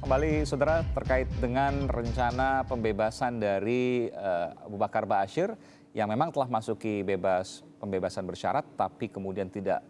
kembali saudara terkait dengan rencana pembebasan dari Abu Bakar Ba'asyir yang memang telah masuki pembebasan bersyarat tapi kemudian tidak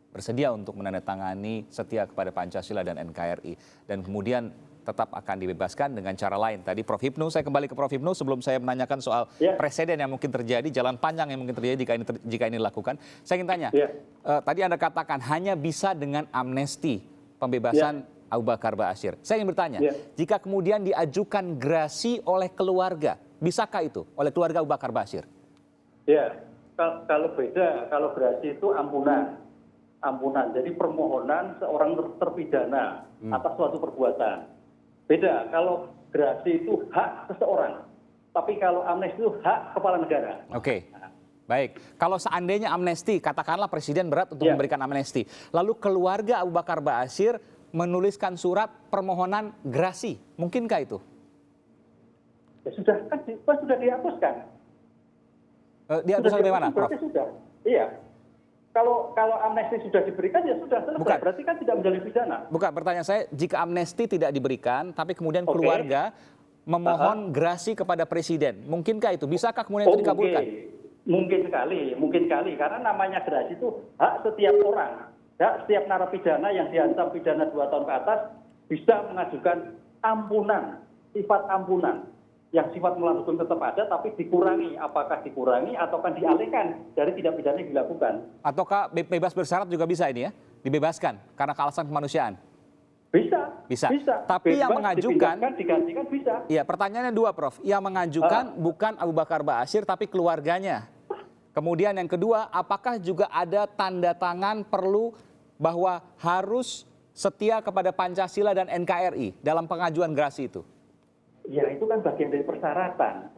bersedia untuk menandatangani setia kepada Pancasila dan NKRI dan kemudian tetap akan dibebaskan dengan cara lain. Tadi Prof. Hipnu, saya kembali ke Prof. Hipnu sebelum saya menanyakan soal presiden yang mungkin terjadi, jalan panjang yang mungkin terjadi jika ini dilakukan. Saya ingin tanya, tadi Anda katakan hanya bisa dengan amnesti pembebasan Abu Bakar Ba'asyir. Saya ingin bertanya, jika kemudian diajukan gerasi oleh keluarga, bisakah itu oleh keluarga Abu Bakar Ba'asyir? Ya, kalau beda, kalau gerasi itu ampunan. Jadi permohonan seorang terpidana atas suatu perbuatan. Beda, kalau gerasi itu hak seseorang. Tapi kalau amnesti itu hak kepala negara. Oke. Baik, kalau seandainya amnesti, katakanlah presiden berat untuk memberikan amnesti. Lalu keluarga Abu Bakar Ba'asyir menuliskan surat permohonan gerasi. Mungkinkah itu? Ya sudah, kan sudah dihapuskan. Dihapuskan bagaimana, Prof? Sudah. Iya. Kalau amnesti sudah diberikan ya sudah selesai. Bukan. Berarti kan tidak menjadi pidana. Bukan, pertanyaan saya, jika amnesti tidak diberikan, tapi kemudian keluarga memohon gerasi kepada presiden. Mungkinkah itu? Bisakah kemudian itu dikabulkan? Mungkin sekali. Karena namanya gerasi itu hak setiap orang. Hak setiap narapidana yang diancam pidana 2 tahun ke atas bisa mengajukan ampunan, sifat ampunan. Yang sifat melakukan tetap ada tapi dikurangi. Apakah dikurangi ataukah dialihkan dari tidak pidana yang dilakukan. Ataukah bebas bersyarat juga bisa ini ya? Dibebaskan karena alasan kemanusiaan? Bisa. Tapi bebas, yang mengajukan digantikan bisa. Iya, pertanyaannya 2, Prof. Yang mengajukan bukan Abu Bakar Ba'asyir tapi keluarganya. Kemudian yang kedua, apakah juga ada tanda tangan perlu bahwa harus setia kepada Pancasila dan NKRI dalam pengajuan gerasi itu? Ya itu kan bagian dari persyaratan.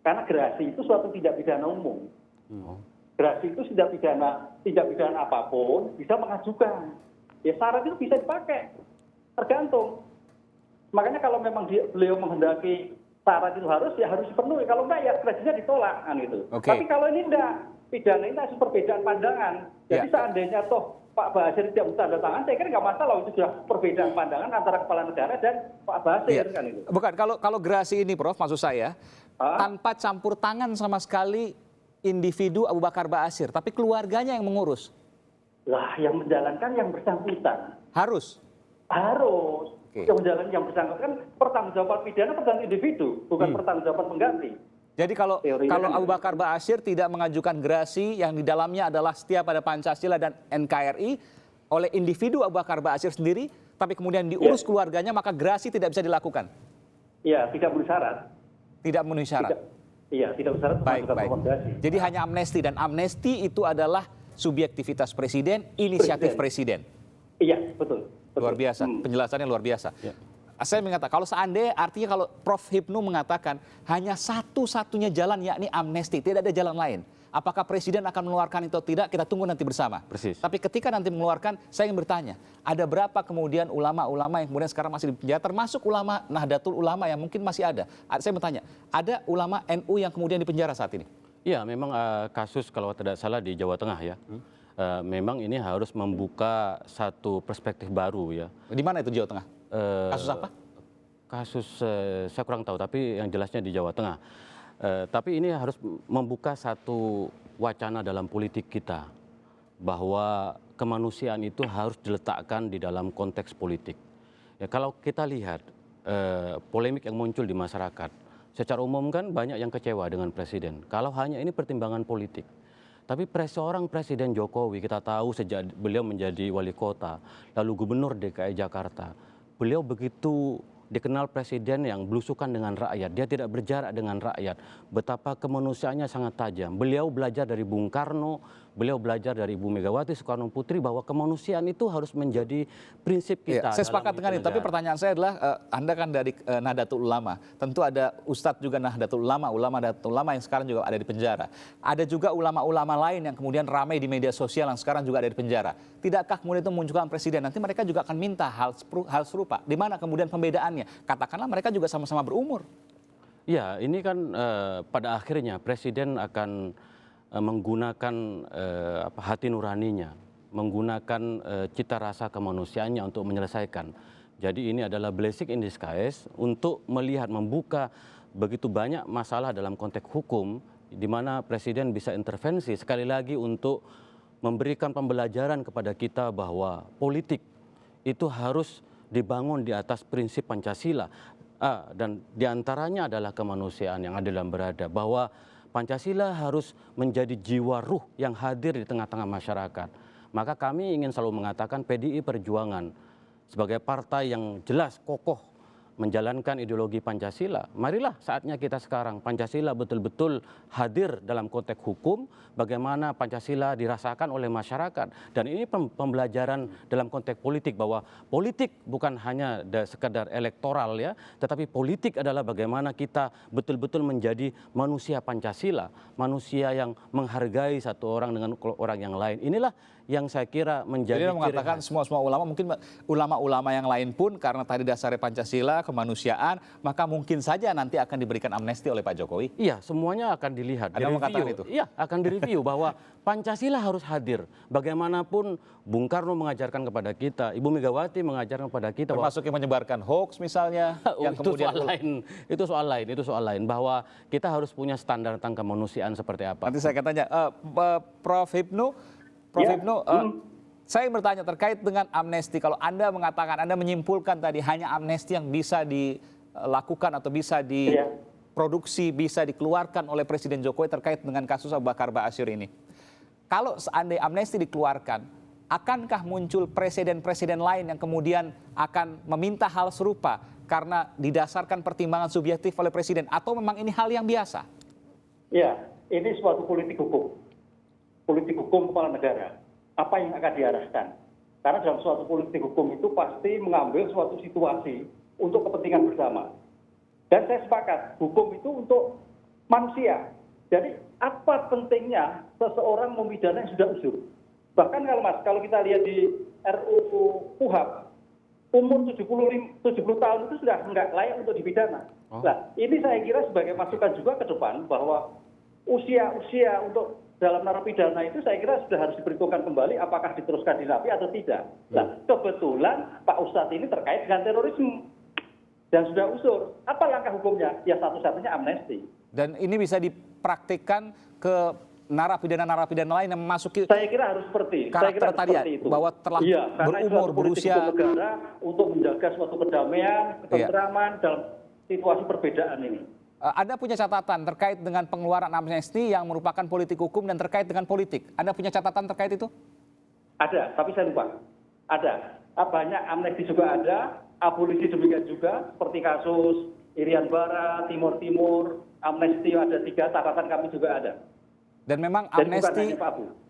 Karena gerasi itu suatu tindak pidana umum. Gerasi itu tindak pidana apapun bisa mengajukan. Ya syarat itu bisa dipakai. Tergantung. Makanya kalau memang beliau menghendaki syarat itu harus dipenuhi. Kalau enggak ya gerasinya ditolak kan gitu. Tapi kalau ini enggak, pidana ini harus perbedaan pandangan. Jadi seandainya toh Pak Ba'asyir tidak tanda tangan, saya kira nggak masalah, itu sudah perbedaan pandangan antara kepala negara dan Pak Ba'asyir kan itu. Bukan, kalau gerasi ini, Prof, maksud saya tanpa campur tangan sama sekali individu Abu Bakar Ba'asyir, tapi keluarganya yang mengurus. Lah, yang menjalankan yang bersangkutan. Harus. Yang menjalankan yang bersangkutan pertanggungjawaban pidana pertanggung individu, bukan pertanggungjawaban pengganti. Jadi kalau Abu Bakar Ba'asyir tidak mengajukan gerasi yang di dalamnya adalah setia pada Pancasila dan NKRI oleh individu Abu Bakar Ba'asyir sendiri, tapi kemudian diurus keluarganya, maka gerasi tidak bisa dilakukan. Iya, tidak memenuhi syarat. Tidak memenuhi syarat. Iya, tidak memenuhi syarat. Baik. Jadi hanya amnesti, dan amnesti itu adalah subjektivitas presiden, inisiatif presiden. Iya, betul. Luar biasa, penjelasannya luar biasa. Saya mengatakan, kalau seandainya, artinya kalau Prof. Hipnu mengatakan hanya satu-satunya jalan yakni amnesti, tidak ada jalan lain. Apakah presiden akan mengeluarkan itu atau tidak, kita tunggu nanti bersama. Persis. Tapi ketika nanti mengeluarkan, saya ingin bertanya, ada berapa kemudian ulama-ulama yang kemudian sekarang masih di penjara, termasuk ulama Nahdlatul Ulama yang mungkin masih ada. Saya bertanya, ada ulama NU yang kemudian di penjara saat ini? Iya, memang kasus kalau tidak salah di Jawa Tengah ya. Memang ini harus membuka satu perspektif baru ya. Di mana itu Jawa Tengah? Kasus apa? Kasus saya kurang tahu, tapi yang jelasnya di Jawa Tengah. Tapi ini harus membuka satu wacana dalam politik kita, bahwa kemanusiaan itu harus diletakkan di dalam konteks politik. Ya, kalau kita lihat polemik yang muncul di masyarakat, secara umum kan banyak yang kecewa dengan presiden. Kalau hanya ini pertimbangan politik. Tapi seorang Presiden Jokowi, kita tahu sejak beliau menjadi wali kota, lalu gubernur DKI Jakarta, beliau begitu dikenal presiden yang belusukan dengan rakyat. Dia tidak berjarak dengan rakyat. Betapa kemanusiaannya sangat tajam. Beliau belajar dari Bung Karno, beliau belajar dari Ibu Megawati Soekarno Putri bahwa kemanusiaan itu harus menjadi prinsip kita. Saya sepakat dengan itu, tapi pertanyaan saya adalah, Anda kan dari Nahdlatul Ulama. Tentu ada Ustadz juga Nahdlatul Ulama, ulama Nahdlatul Ulama yang sekarang juga ada di penjara. Ada juga ulama-ulama lain yang kemudian ramai di media sosial yang sekarang juga ada di penjara. Tidakkah kemudian itu memunculkan presiden? Nanti mereka juga akan minta hal serupa. Di mana kemudian pembedaannya? Katakanlah mereka juga sama-sama berumur. Ya, ini kan pada akhirnya presiden akan menggunakan hati nuraninya, menggunakan cita rasa kemanusiaannya untuk menyelesaikan. Jadi ini adalah blessing in disguise untuk melihat, membuka begitu banyak masalah dalam konteks hukum di mana Presiden bisa intervensi sekali lagi untuk memberikan pembelajaran kepada kita bahwa politik itu harus dibangun di atas prinsip Pancasila. Dan diantaranya adalah kemanusiaan yang adil dan beradab, bahwa Pancasila harus menjadi jiwa ruh yang hadir di tengah-tengah masyarakat. Maka kami ingin selalu mengatakan PDI Perjuangan sebagai partai yang jelas, kokoh menjalankan ideologi Pancasila. Marilah saatnya kita sekarang Pancasila betul-betul hadir dalam konteks hukum, bagaimana Pancasila dirasakan oleh masyarakat. Dan ini pembelajaran dalam konteks politik, bahwa politik bukan hanya sekedar elektoral ya, tetapi politik adalah bagaimana kita betul-betul menjadi manusia Pancasila, manusia yang menghargai satu orang dengan orang yang lain. Inilah yang saya kira menjadi Jadi mengatakan semua ulama, mungkin ulama-ulama yang lain pun karena tadi dasarnya Pancasila, kemanusiaan, maka mungkin saja nanti akan diberikan amnesti oleh Pak Jokowi. Iya, semuanya akan dilihat. Anda mengatakan itu? Iya, akan direview bahwa Pancasila harus hadir. Bagaimanapun Bung Karno mengajarkan kepada kita, Ibu Megawati mengajarkan kepada kita, Termasuk yang menyebarkan hoax misalnya, yang itu kemudian soal lain, bahwa kita harus punya standar tentang kemanusiaan seperti apa. nanti saya akan tanya, Prof. Hipnu, saya bertanya terkait dengan amnesti. Kalau Anda mengatakan, Anda menyimpulkan tadi hanya amnesti yang bisa dilakukan atau bisa diproduksi, bisa dikeluarkan oleh Presiden Jokowi terkait dengan kasus Abu Bakar Ba'asyir ini. Kalau seandainya amnesti dikeluarkan, akankah muncul presiden-presiden lain yang kemudian akan meminta hal serupa karena didasarkan pertimbangan subjektif oleh Presiden, atau memang ini hal yang biasa? Ya, ini suatu politik hukum kepala negara. Apa yang akan diarahkan? Karena dalam suatu politik hukum itu pasti mengambil suatu situasi untuk kepentingan bersama. Dan saya sepakat, hukum itu untuk manusia. Jadi apa pentingnya seseorang memidana yang sudah usur? Bahkan kalau kita lihat di RUU KUHP, umur 70 tahun itu sudah nggak layak untuk dipidana. Nah, ini saya kira sebagai masukan juga ke depan bahwa usia untuk dalam narapidana itu saya kira sudah harus diperhitungkan kembali apakah diteruskan di napi atau tidak. Nah, kebetulan Pak Ustadz ini terkait dengan terorisme dan sudah usur. Apa langkah hukumnya? Ya satu-satunya amnesti. Dan ini bisa dipraktikkan ke narapidana-narapidana lain yang memasuki saya kira harus seperti itu, bahwa telah berumur, berusia negara untuk menjaga suatu kedamaian, ketentraman dalam situasi perbedaan ini. Anda punya catatan terkait dengan pengeluaran amnesti yang merupakan politik hukum dan terkait dengan politik. Anda punya catatan terkait itu? Ada, tapi saya lupa. Ada. Banyak amnesti juga ada, abolisi demikian juga, seperti kasus Irian Barat, Timur Timur, amnesti ada 3, catatan kami juga ada. Dan memang amnesti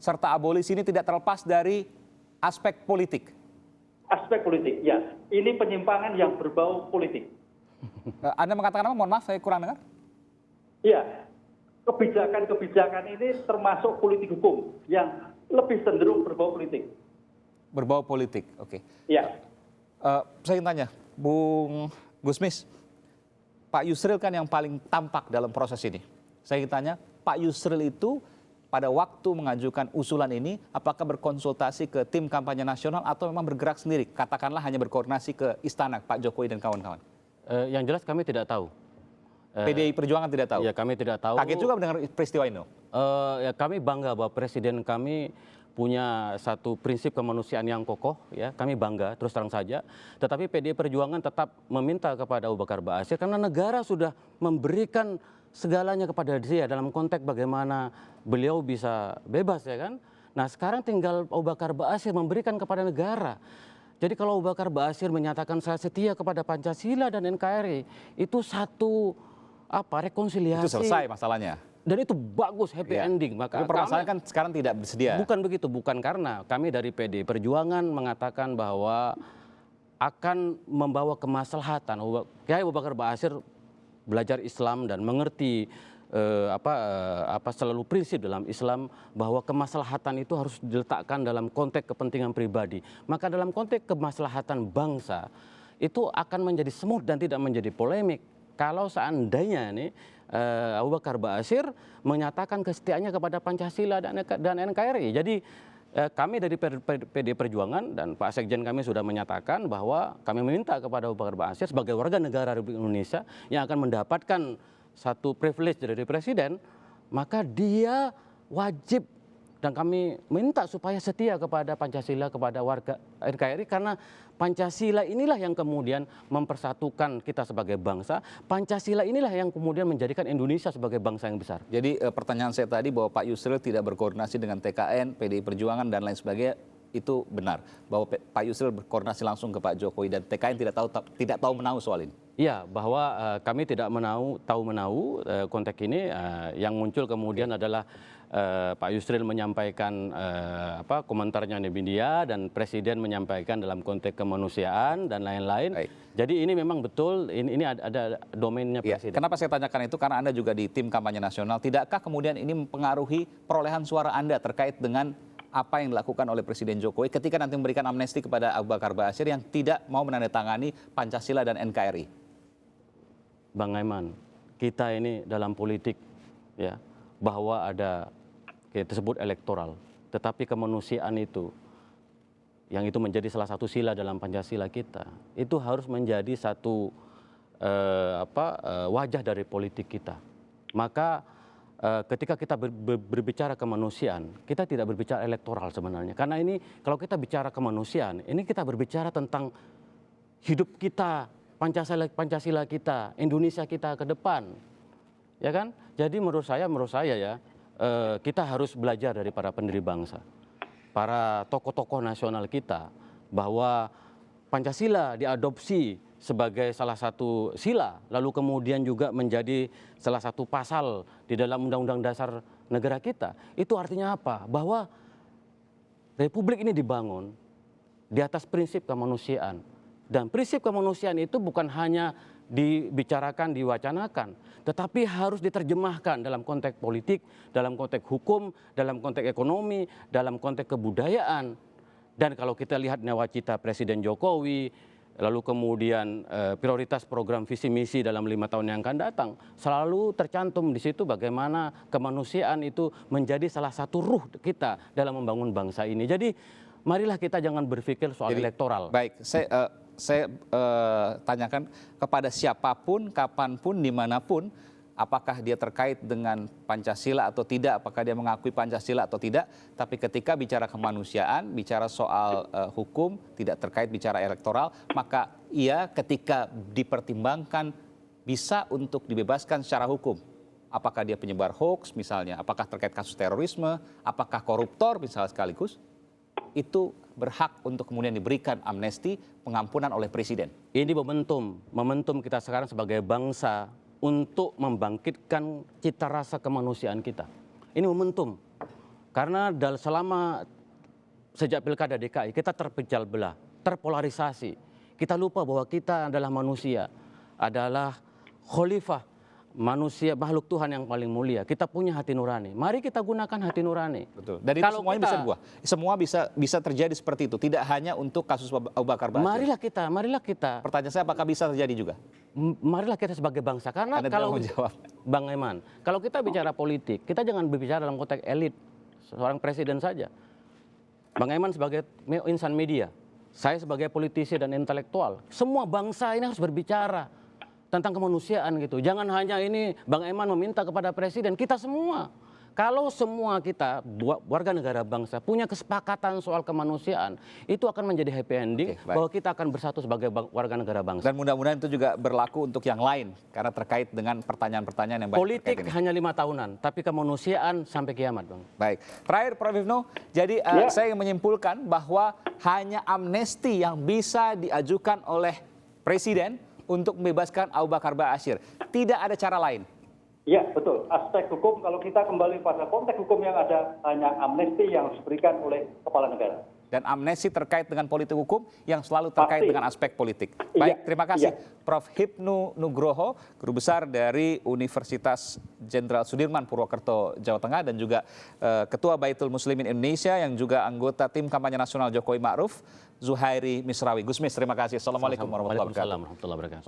serta abolisi ini tidak terlepas dari aspek politik. Aspek politik, ya. Ini penyimpangan yang berbau politik. Anda mengatakan apa? Mohon maaf, saya kurang dengar. Iya, kebijakan ini termasuk politik hukum yang lebih cenderung berbau politik. Berbau politik, oke. Iya. Saya ingin tanya, Bung Gusmis, Pak Yusril kan yang paling tampak dalam proses ini. Saya ingin tanya, Pak Yusril itu pada waktu mengajukan usulan ini, apakah berkonsultasi ke tim kampanye nasional atau memang bergerak sendiri? Katakanlah hanya berkoordinasi ke istana, Pak Jokowi dan kawan-kawan. Yang jelas kami tidak tahu. PDI Perjuangan tidak tahu? Ya, kami tidak tahu. Kaget juga mendengar peristiwa ini? Ya, kami bangga bahwa Presiden kami punya satu prinsip kemanusiaan yang kokoh, ya, kami bangga terus terang saja. Tetapi PDI Perjuangan tetap meminta kepada Abu Bakar Ba'asyir karena negara sudah memberikan segalanya kepada dia dalam konteks bagaimana beliau bisa bebas, ya kan. Nah, sekarang tinggal Abu Bakar Ba'asyir memberikan kepada negara. Jadi kalau Abu Bakar Ba'asyir menyatakan saya setia kepada Pancasila dan NKRI, itu satu rekonsiliasi. Itu selesai masalahnya. Dan itu bagus, happy ending. Maka tapi permasalahan kan sekarang tidak bersedia. Bukan begitu, bukan karena kami dari PDI Perjuangan mengatakan bahwa akan membawa kemaslahatan. Kiai Abu Bakar Ba'asyir belajar Islam dan mengerti selalu prinsip dalam Islam bahwa kemaslahatan itu harus diletakkan dalam konteks kepentingan pribadi. Maka dalam konteks kemaslahatan bangsa itu akan menjadi smooth dan tidak menjadi polemik. Kalau seandainya Abu Bakar Ba'asyir menyatakan kesetiaannya kepada Pancasila dan NKRI. Jadi Kami dari PD Perjuangan dan Pak Sekjen kami sudah menyatakan bahwa kami meminta kepada Abu Bakar Ba'asyir sebagai warga negara Republik Indonesia yang akan mendapatkan satu privilege dari Presiden, maka dia wajib, dan kami minta supaya setia kepada Pancasila, kepada warga NKRI, karena Pancasila inilah yang kemudian mempersatukan kita sebagai bangsa. Pancasila inilah yang kemudian menjadikan Indonesia sebagai bangsa yang besar. Jadi pertanyaan saya tadi bahwa Pak Yusril tidak berkoordinasi dengan TKN, PDI Perjuangan dan lain sebagainya, itu benar bahwa Pak Yusril berkoordinasi langsung ke Pak Jokowi dan TKN tidak tahu menahu soal ini. Iya, bahwa kami tidak tahu menahu konteks ini. Yang muncul kemudian adalah Pak Yusril menyampaikan komentarnya di media dan Presiden menyampaikan dalam konteks kemanusiaan dan lain-lain. Baik. Jadi ini memang betul ini ada domainnya Presiden. Kenapa saya tanyakan itu? Karena Anda juga di tim kampanye nasional. Tidakkah kemudian ini mempengaruhi perolehan suara Anda terkait dengan apa yang dilakukan oleh Presiden Jokowi ketika nanti memberikan amnesti kepada Abu Bakar Ba'asyir yang tidak mau menandatangani Pancasila dan NKRI? Bang Aiman, kita ini dalam politik ya, bahwa ada kita sebut elektoral, tetapi kemanusiaan itu yang itu menjadi salah satu sila dalam Pancasila kita, itu harus menjadi satu wajah dari politik kita. Maka ketika kita berbicara kemanusiaan, kita tidak berbicara elektoral sebenarnya. Karena ini kalau kita bicara kemanusiaan, ini kita berbicara tentang hidup kita, Pancasila kita, Indonesia kita ke depan. Ya kan? Jadi menurut saya ya, kita harus belajar dari para pendiri bangsa, para tokoh-tokoh nasional kita, bahwa Pancasila diadopsi sebagai salah satu sila, lalu kemudian juga menjadi salah satu pasal di dalam Undang-Undang Dasar negara kita. Itu artinya apa? Bahwa Republik ini dibangun di atas prinsip kemanusiaan. Dan prinsip kemanusiaan itu bukan hanya dibicarakan, diwacanakan, tetapi harus diterjemahkan dalam konteks politik, dalam konteks hukum, dalam konteks ekonomi, dalam konteks kebudayaan. Dan kalau kita lihat nawacita Presiden Jokowi, lalu kemudian prioritas program visi misi dalam 5 tahun yang akan datang, selalu tercantum di situ bagaimana kemanusiaan itu menjadi salah satu ruh kita dalam membangun bangsa ini. Jadi marilah kita jangan berpikir soal elektoral. Baik, saya tanyakan kepada siapapun, kapanpun, dimanapun, apakah dia terkait dengan Pancasila atau tidak, apakah dia mengakui Pancasila atau tidak, tapi ketika bicara kemanusiaan, bicara soal hukum, tidak terkait bicara elektoral, maka ia ketika dipertimbangkan bisa untuk dibebaskan secara hukum. Apakah dia penyebar hoax misalnya, apakah terkait kasus terorisme, apakah koruptor misalnya sekaligus, itu berhak untuk kemudian diberikan amnesti, pengampunan oleh Presiden. Ini momentum kita sekarang sebagai bangsa untuk membangkitkan cita rasa kemanusiaan kita. Ini momentum. Karena selama sejak Pilkada DKI kita terpecah belah, terpolarisasi. Kita lupa bahwa kita adalah manusia, adalah khalifah, manusia, makhluk Tuhan yang paling mulia. Kita punya hati nurani. Mari kita gunakan hati nurani. Betul. Dan itu semuanya bisa dibuat. Semua bisa terjadi seperti itu. Tidak hanya untuk kasus Abu Bakar Ba'asyir. Marilah kita. Pertanyaan saya, apakah bisa terjadi juga? Marilah kita sebagai bangsa. Karena Anda kalau menjawab. Bang Eman, kalau kita bicara politik, kita jangan berbicara dalam konteks elit seorang presiden saja. Bang Eman sebagai insan media, saya sebagai politisi dan intelektual, semua bangsa ini harus berbicara tentang kemanusiaan gitu. Jangan hanya ini Bang Eman meminta kepada Presiden, kita semua. Kalau semua kita warga negara bangsa punya kesepakatan soal kemanusiaan, itu akan menjadi happy ending bahwa kita akan bersatu sebagai warga negara bangsa. Dan mudah-mudahan itu juga berlaku untuk yang lain karena terkait dengan pertanyaan-pertanyaan yang banyak. Politik hanya 5 tahunan, tapi kemanusiaan sampai kiamat, Bang. Baik, terakhir Prof. Hipnu, jadi saya ingin menyimpulkan bahwa hanya amnesti yang bisa diajukan oleh Presiden untuk membebaskan Abu Bakar Ba'asyir. Tidak ada cara lain. Ya, betul. Aspek hukum, kalau kita kembali pada konteks hukum yang ada, hanya amnesti yang diberikan oleh kepala negara. Dan amnesti terkait dengan politik hukum yang selalu terkait dengan aspek politik. Baik, terima kasih Prof. Hipnu Nugroho, Guru Besar dari Universitas Jenderal Sudirman Purwokerto, Jawa Tengah, dan juga Ketua Baitul Muslimin Indonesia yang juga anggota tim kampanye nasional Jokowi Ma'ruf, Zuhairi Misrawi. Gusmis, terima kasih. Assalamualaikum warahmatullahi wabarakatuh.